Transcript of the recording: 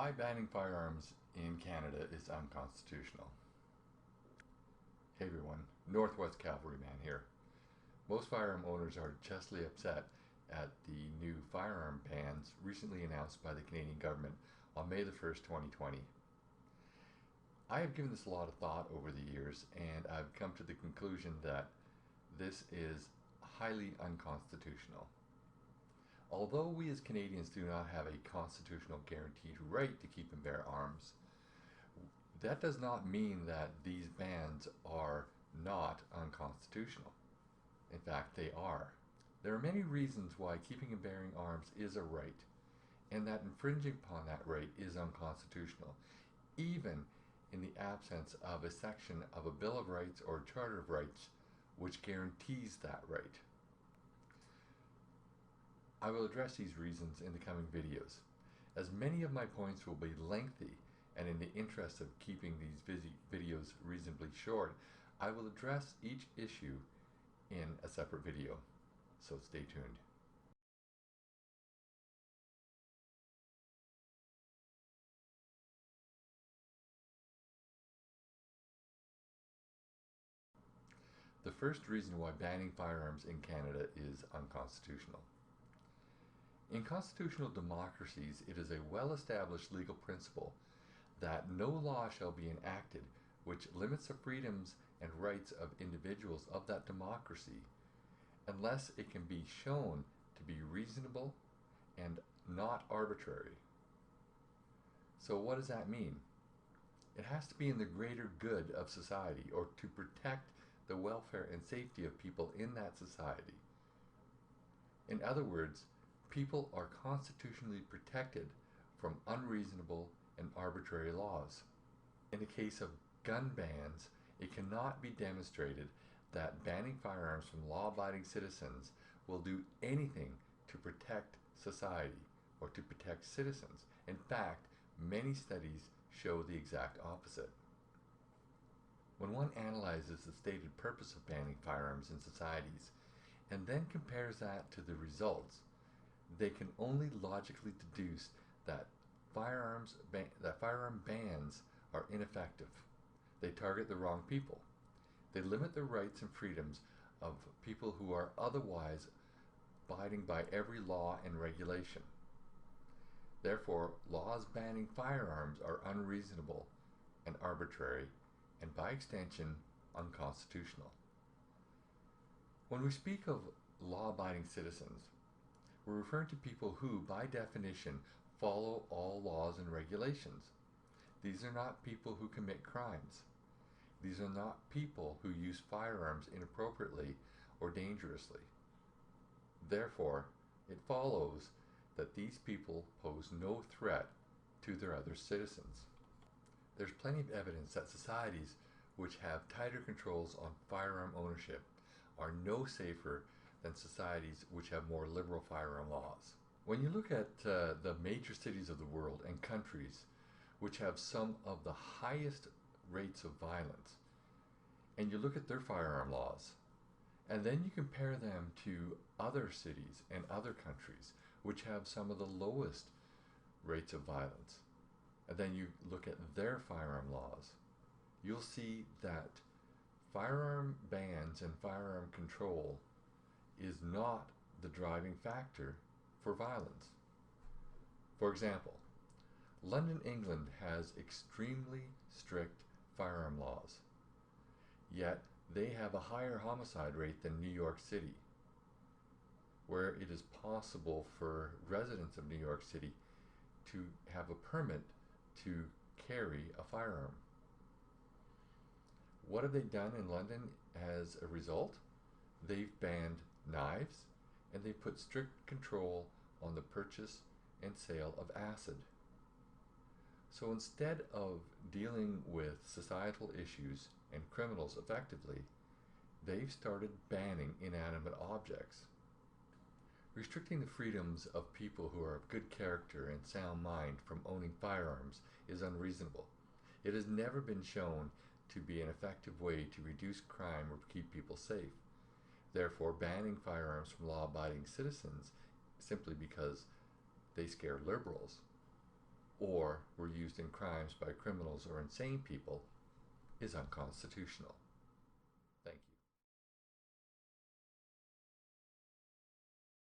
Why banning firearms in Canada is unconstitutional. Hey everyone, Northwest Cavalryman here. Most firearm owners are justly upset at the new firearm bans recently announced by the Canadian government on May the 1st, 2020. I have given this a lot of thought over the years, and I've come to the conclusion that this is highly unconstitutional. Although we as Canadians do not have a constitutional guaranteed right to keep and bear arms, that does not mean that these bans are not unconstitutional. In fact, they are. There are many reasons why keeping and bearing arms is a right, and that infringing upon that right is unconstitutional, even in the absence of a section of a Bill of Rights or Charter of Rights which guarantees that right. I will address these reasons in the coming videos, as many of my points will be lengthy, and in the interest of keeping these videos reasonably short, I will address each issue in a separate video, so stay tuned. The first reason why banning firearms in Canada is unconstitutional. In constitutional democracies, it is a well-established legal principle that no law shall be enacted which limits the freedoms and rights of individuals of that democracy unless it can be shown to be reasonable and not arbitrary. So what does that mean? It has to be in the greater good of society, or to protect the welfare and safety of people in that society. In other words, people are constitutionally protected from unreasonable and arbitrary laws. In the case of gun bans, it cannot be demonstrated that banning firearms from law-abiding citizens will do anything to protect society or to protect citizens. In fact, many studies show the exact opposite. When one analyzes the stated purpose of banning firearms in societies and then compares that to the results, they can only logically deduce that firearm bans are ineffective. They target the wrong people. They limit the rights and freedoms of people who are otherwise abiding by every law and regulation. Therefore, laws banning firearms are unreasonable and arbitrary, and by extension, unconstitutional. When we speak of law-abiding citizens, we're referring to people who, by definition, follow all laws and regulations. These are not people who commit crimes. These are not people who use firearms inappropriately or dangerously. Therefore, it follows that these people pose no threat to their other citizens. There's plenty of evidence that societies which have tighter controls on firearm ownership are no safer than societies which have more liberal firearm laws. When you look at the major cities of the world and countries which have some of the highest rates of violence, and you look at their firearm laws, and then you compare them to other cities and other countries which have some of the lowest rates of violence, and then you look at their firearm laws, you'll see that firearm bans and firearm control is not the driving factor for violence. For example, London, England has extremely strict firearm laws, yet they have a higher homicide rate than New York City, where it is possible for residents of New York City to have a permit to carry a firearm. What have they done in London as a result? They've banned knives, and they put strict control on the purchase and sale of acid. So instead of dealing with societal issues and criminals effectively, they've started banning inanimate objects. Restricting the freedoms of people who are of good character and sound mind from owning firearms is unreasonable. It has never been shown to be an effective way to reduce crime or keep people safe. Therefore, banning firearms from law-abiding citizens simply because they scare liberals or were used in crimes by criminals or insane people is unconstitutional.